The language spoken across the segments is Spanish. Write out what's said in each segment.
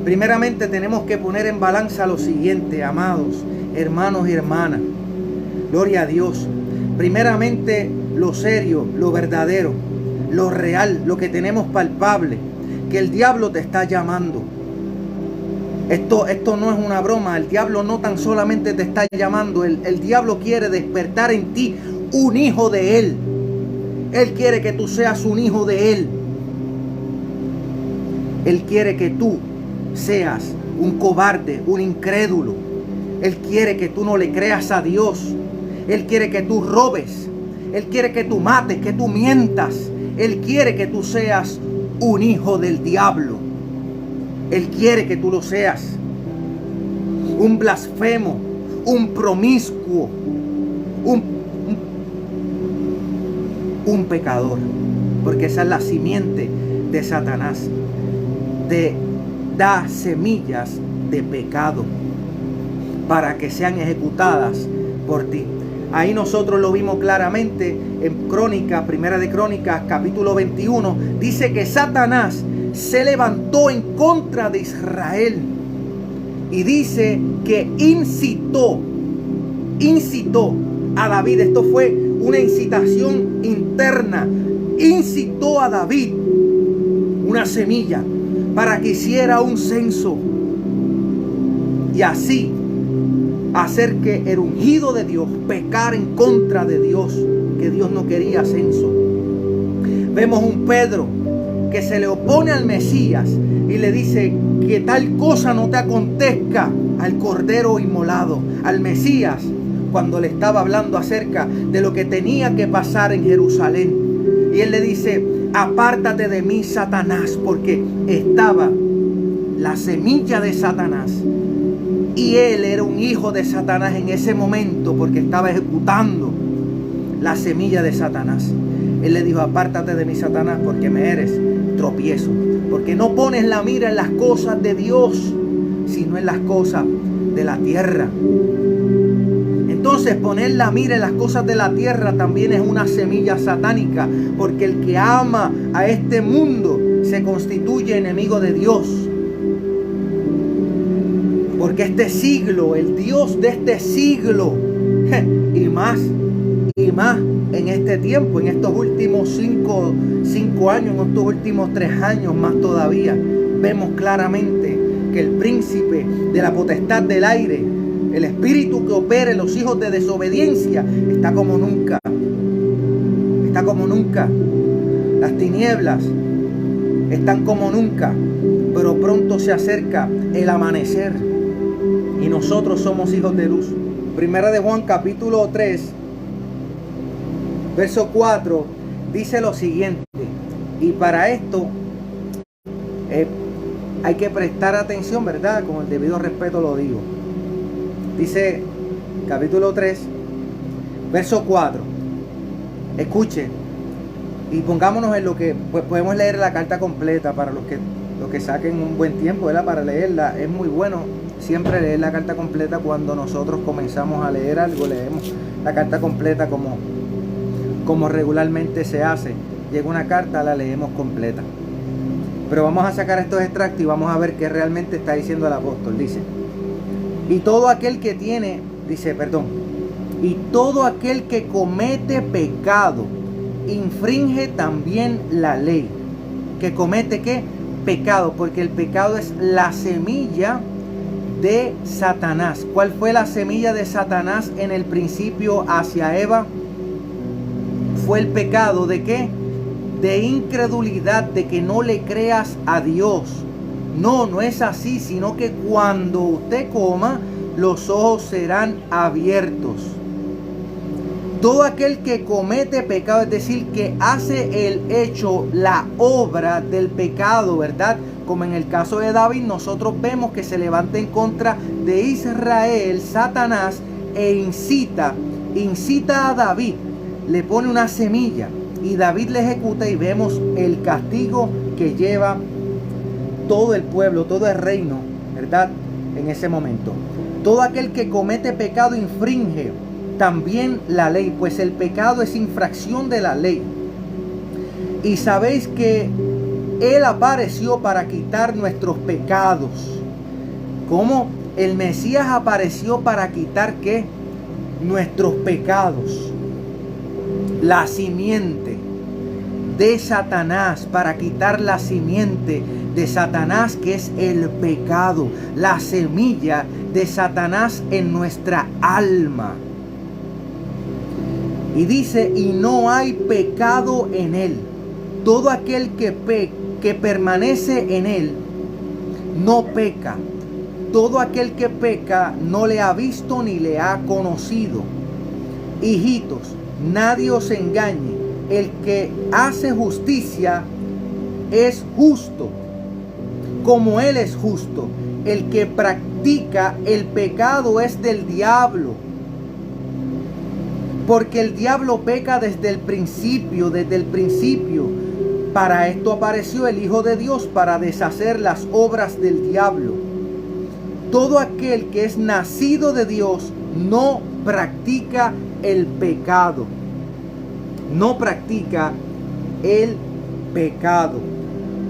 Primeramente tenemos que poner en balanza lo siguiente, amados hermanos y hermanas. Gloria a Dios. Primeramente lo serio, lo verdadero, lo real, lo que tenemos palpable, que el diablo te está llamando. Esto no es una broma. El diablo no tan solamente te está llamando, el diablo quiere despertar en ti un hijo de él. Él quiere que tú seas un hijo de él. Él quiere que tú seas un cobarde, un incrédulo. Él quiere que tú no le creas a Dios. Él quiere que tú robes. Él quiere que tú mates, que tú mientas. Él quiere que tú seas un hijo del diablo. Él quiere que tú lo seas. Un blasfemo, un promiscuo, un pecador. Porque esa es la simiente de Satanás. Te da semillas de pecado para que sean ejecutadas por ti. Ahí nosotros lo vimos claramente en Crónicas, Primera de Crónicas, capítulo 21. Dice que Satanás se levantó en contra de Israel. Y dice que incitó a David. Esto fue una incitación interna. Incitó a David, una semilla, para que hiciera un censo. Y así hacer que el ungido de Dios pecara en contra de Dios, que Dios no quería censo. Vemos un Pedro que se le opone al Mesías y le dice que tal cosa no te acontezca al Cordero inmolado, al Mesías, cuando le estaba hablando acerca de lo que tenía que pasar en Jerusalén. Y él le dice: apártate de mí, Satanás, porque estaba la semilla de Satanás. Y él era un hijo de Satanás en ese momento, porque estaba ejecutando la semilla de Satanás. Él le dijo: apártate de mí, Satanás, porque me eres tropiezo. Porque no pones la mira en las cosas de Dios, sino en las cosas de la tierra. Entonces, poner la mira en las cosas de la tierra también es una semilla satánica. Porque el que ama a este mundo se constituye enemigo de Dios. Porque este siglo, el Dios de este siglo, y más en este tiempo, en estos últimos 5 años, en estos últimos 3 años más todavía, vemos claramente que el príncipe de la potestad del aire, el espíritu que opera en los hijos de desobediencia, está como nunca. Está como nunca. Las tinieblas están como nunca, pero pronto se acerca el amanecer. Y nosotros somos hijos de luz. Primera de Juan capítulo 3, verso 4, dice lo siguiente. Y para esto hay que prestar atención, ¿verdad? Con el debido respeto lo digo. Dice capítulo 3, verso 4. Escuche y pongámonos en lo que pues podemos leer la carta completa para los que saquen un buen tiempo, ¿verdad? Para leerla. Es muy bueno siempre leer la carta completa. Cuando nosotros comenzamos a leer algo, leemos la carta completa como regularmente se hace. Llega una carta, la leemos completa. Pero vamos a sacar estos extractos y vamos a ver qué realmente está diciendo el apóstol. Dice: y todo aquel que comete pecado, infringe también la ley. ¿Que comete qué? Pecado, porque el pecado es la semilla de Satanás. ¿Cuál fue la semilla de Satanás en el principio hacia Eva? Fue el pecado de ¿qué? De incredulidad, de que no le creas a Dios. No es así, sino que cuando usted coma, los ojos serán abiertos. Todo aquel que comete pecado, es decir, que hace el hecho, la obra del pecado, ¿verdad? Como en el caso de David, nosotros vemos que se levanta en contra de Israel, Satanás, e incita a David, le pone una semilla y David le ejecuta, y vemos el castigo que lleva todo el pueblo, todo el reino, ¿verdad? En ese momento. Todo aquel que comete pecado infringe también la ley, pues el pecado es infracción de la ley. Y sabéis que Él apareció para quitar nuestros pecados. cómo el Mesías apareció para quitar ¿qué? Nuestros pecados. La simiente de Satanás, para quitar la simiente de Satanás, que es el pecado, la semilla de Satanás en nuestra alma. Y dice, y no hay pecado en él. Todo aquel que permanece en él no peca. Todo aquel que peca no le ha visto ni le ha conocido. Hijitos, nadie os engañe. El que hace justicia es justo, como él es justo. El que practica el pecado es del diablo, porque el diablo peca desde el principio. Para esto apareció el Hijo de Dios, para deshacer las obras del diablo. Todo aquel que es nacido de Dios no practica el pecado. No practica el pecado.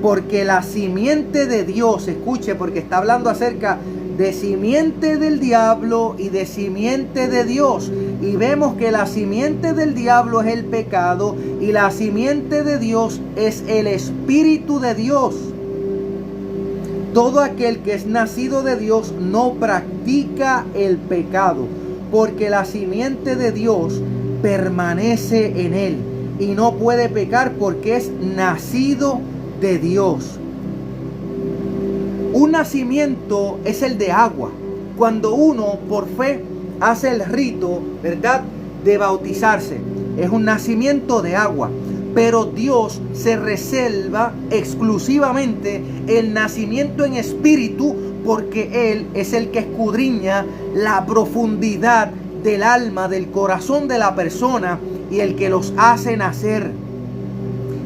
Porque la simiente de Dios, escuche, porque está hablando acerca de simiente del diablo y de simiente de Dios. Y vemos que la simiente del diablo es el pecado y la simiente de Dios es el Espíritu de Dios. Todo aquel que es nacido de Dios no practica el pecado, porque la simiente de Dios permanece en él y no puede pecar porque es nacido de Dios. Un nacimiento es el de agua. Cuando uno por fe hace el rito, ¿verdad?, de bautizarse, es un nacimiento de agua. Pero Dios se reserva exclusivamente el nacimiento en espíritu, porque Él es el que escudriña la profundidad del alma, del corazón de la persona, y el que los hace nacer.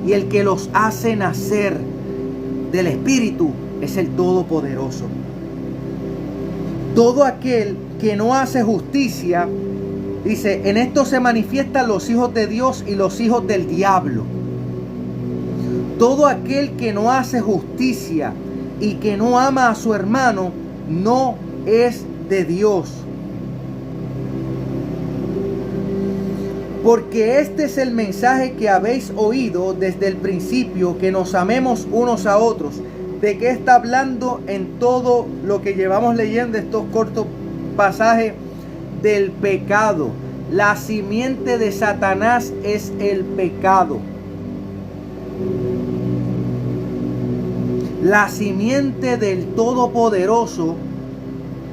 Y el que los hace nacer del Espíritu es el Todopoderoso. Todo aquel que no hace justicia, dice, en esto se manifiestan los hijos de Dios y los hijos del diablo. Todo aquel que no hace justicia y que no ama a su hermano no es de Dios. Porque este es el mensaje que habéis oído desde el principio, que nos amemos unos a otros. ¿De qué está hablando en todo lo que llevamos leyendo estos cortos pasajes? Del pecado. La simiente de Satanás es el pecado. La simiente del Todopoderoso,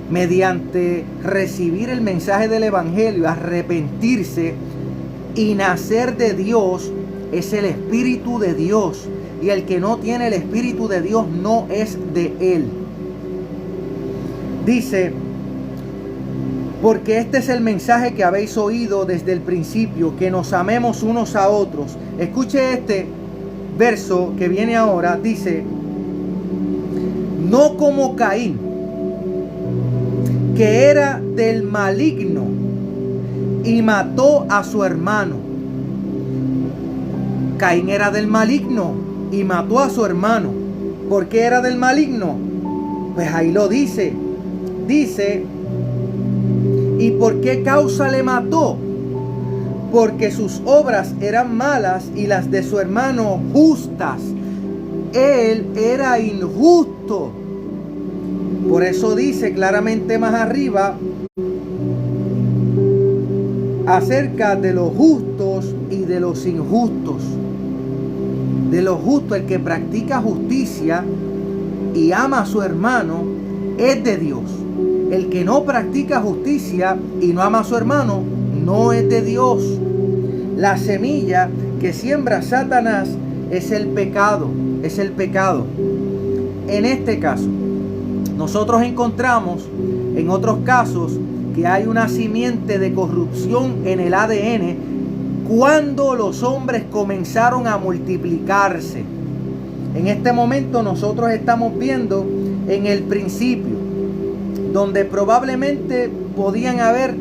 mediante recibir el mensaje del Evangelio, arrepentirse y nacer de Dios, es el Espíritu de Dios. Y el que no tiene el Espíritu de Dios no es de Él. Dice, porque este es el mensaje que habéis oído desde el principio, que nos amemos unos a otros. Escuche este verso que viene ahora, dice, no como Caín, que era del maligno y mató a su hermano. Caín era del maligno y mató a su hermano. ¿Por qué era del maligno? Pues ahí lo dice. Dice, ¿y por qué causa le mató? Porque sus obras eran malas y las de su hermano justas. Él era injusto. Por eso dice claramente más arriba acerca de los justos y de los injustos. De los justos, el que practica justicia y ama a su hermano es de Dios. El que no practica justicia y no ama a su hermano no es de Dios. La semilla que siembra Satanás es el pecado. Es el pecado. En este caso, nosotros encontramos en otros casos que hay una simiente de corrupción en el ADN cuando los hombres comenzaron a multiplicarse. En este momento nosotros estamos viendo en el principio, donde probablemente podían haber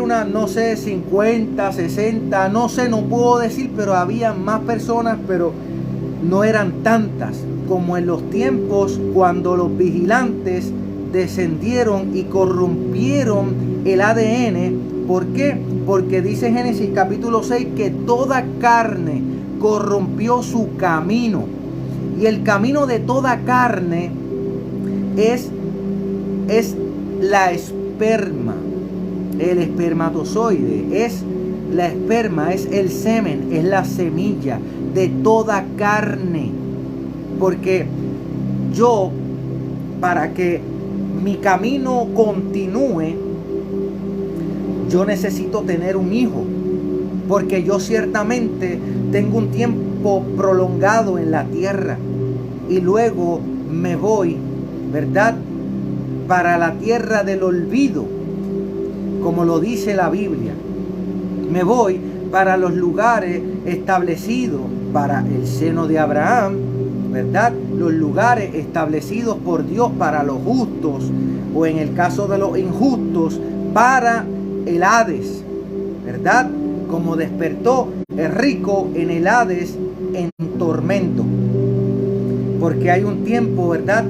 una, no sé, 50, 60, no sé, no puedo decir, pero había más personas, pero no eran tantas. como en los tiempos cuando los vigilantes descendieron y corrompieron el ADN. ¿Por qué? Porque dice Génesis capítulo 6 que toda carne corrompió su camino. Y el camino de toda carne es la esperma, el espermatozoide, es la esperma, es el semen, es la semilla de toda carne. Porque yo, para que mi camino continúe, yo necesito tener un hijo. Porque yo ciertamente tengo un tiempo prolongado en la tierra. Y luego me voy, ¿verdad?, para la tierra del olvido, como lo dice la Biblia. Me voy para los lugares establecidos para el seno de Abraham, ¿verdad? Los lugares establecidos por Dios para los justos, o en el caso de los injustos, para el Hades, ¿verdad? Como despertó el rico en el Hades en tormento. Porque hay un tiempo, ¿verdad?,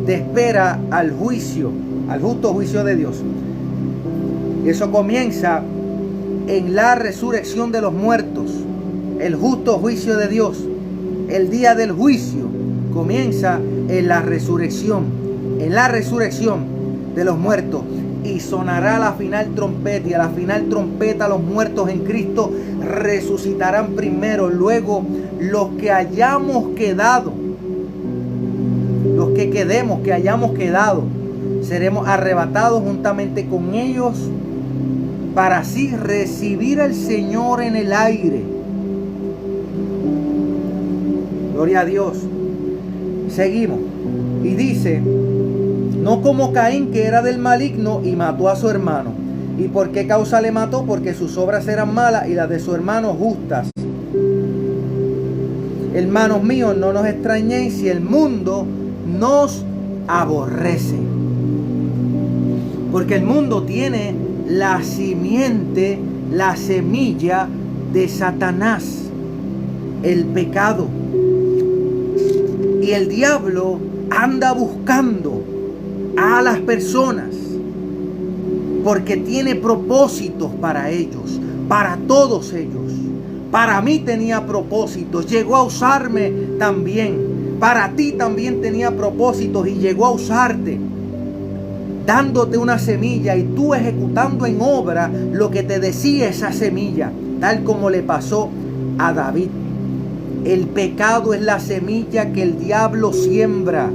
de espera al juicio, al justo juicio de Dios. Eso comienza en la resurrección de los muertos, el justo juicio de Dios. El día del juicio comienza en la resurrección de los muertos. Y sonará la final trompeta, y a la final trompeta los muertos en Cristo resucitarán primero. Luego los que hayamos quedado, los que quedemos, que hayamos quedado, seremos arrebatados juntamente con ellos para así recibir al Señor en el aire. Gloria a Dios. Seguimos. Y dice: no como Caín, que era del maligno y mató a su hermano. ¿Y por qué causa le mató? Porque sus obras eran malas y las de su hermano justas. Hermanos míos, no nos extrañéis si el mundo nos aborrece. Porque el mundo tiene la simiente, la semilla de Satanás, el pecado. Y el diablo anda buscando a las personas porque tiene propósitos para ellos, para todos ellos. Para mí tenía propósitos, llegó a usarme también. Para ti también tenía propósitos y llegó a usarte, dándote una semilla y tú ejecutando en obra lo que te decía esa semilla, tal como le pasó a David. El pecado es la semilla que el diablo siembra.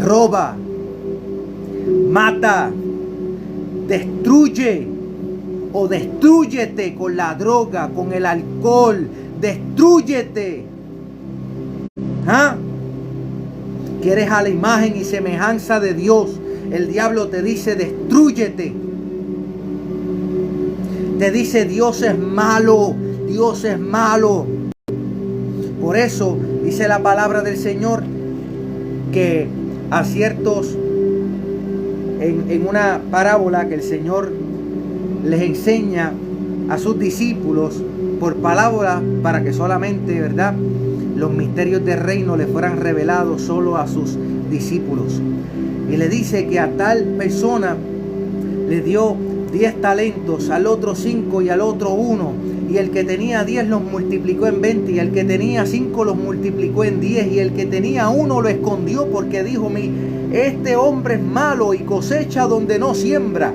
Roba, mata, destruye o destróyete con la droga, con el alcohol. Destróyete. ¿Ah? Que eres a la imagen y semejanza de Dios. El diablo te dice: destróyete. Te dice: Dios es malo. Dios es malo. Por eso dice la palabra del Señor que a ciertos, en una parábola que el Señor les enseña a sus discípulos por palabra, para que solamente, ¿verdad?, los misterios del reino le fueran revelados solo a sus discípulos. Y le dice que a tal persona le dio 10 talentos, al otro 5 y al otro 1. Y el que tenía 10 los multiplicó en 20, y el que tenía 5 los multiplicó en 10, y el que tenía 1 lo escondió porque dijo: este hombre es malo y cosecha donde no siembra.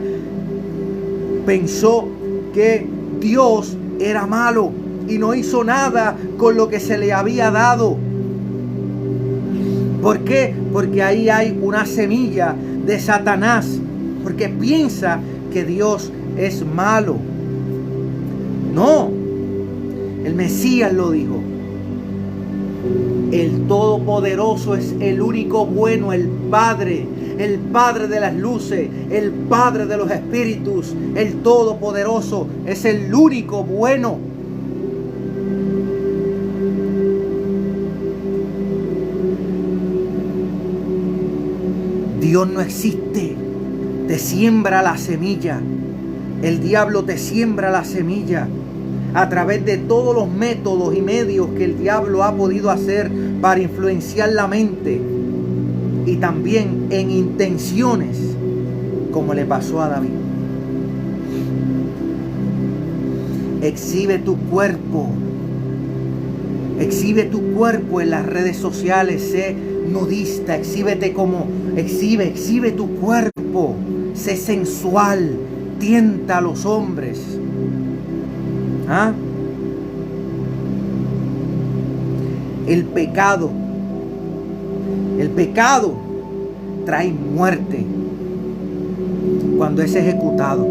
Pensó que Dios era malo y no hizo nada con lo que se le había dado. ¿Por qué? Porque ahí hay una semilla de Satanás, porque piensa que Dios es malo. No, el Mesías lo dijo. El Todopoderoso es el único bueno, el Padre de las luces, el Padre de los espíritus. El Todopoderoso es el único bueno. Dios no existe. Te siembra la semilla. El diablo te siembra la semilla a través de todos los métodos y medios que el diablo ha podido hacer para influenciar la mente y también en intenciones, como le pasó a David. Exhibe tu cuerpo. Exhibe tu cuerpo en las redes sociales. Sé nudista. Exhibe tu cuerpo. Sé sensual. Tienta a los hombres. ¿Ah? El pecado trae muerte cuando es ejecutado.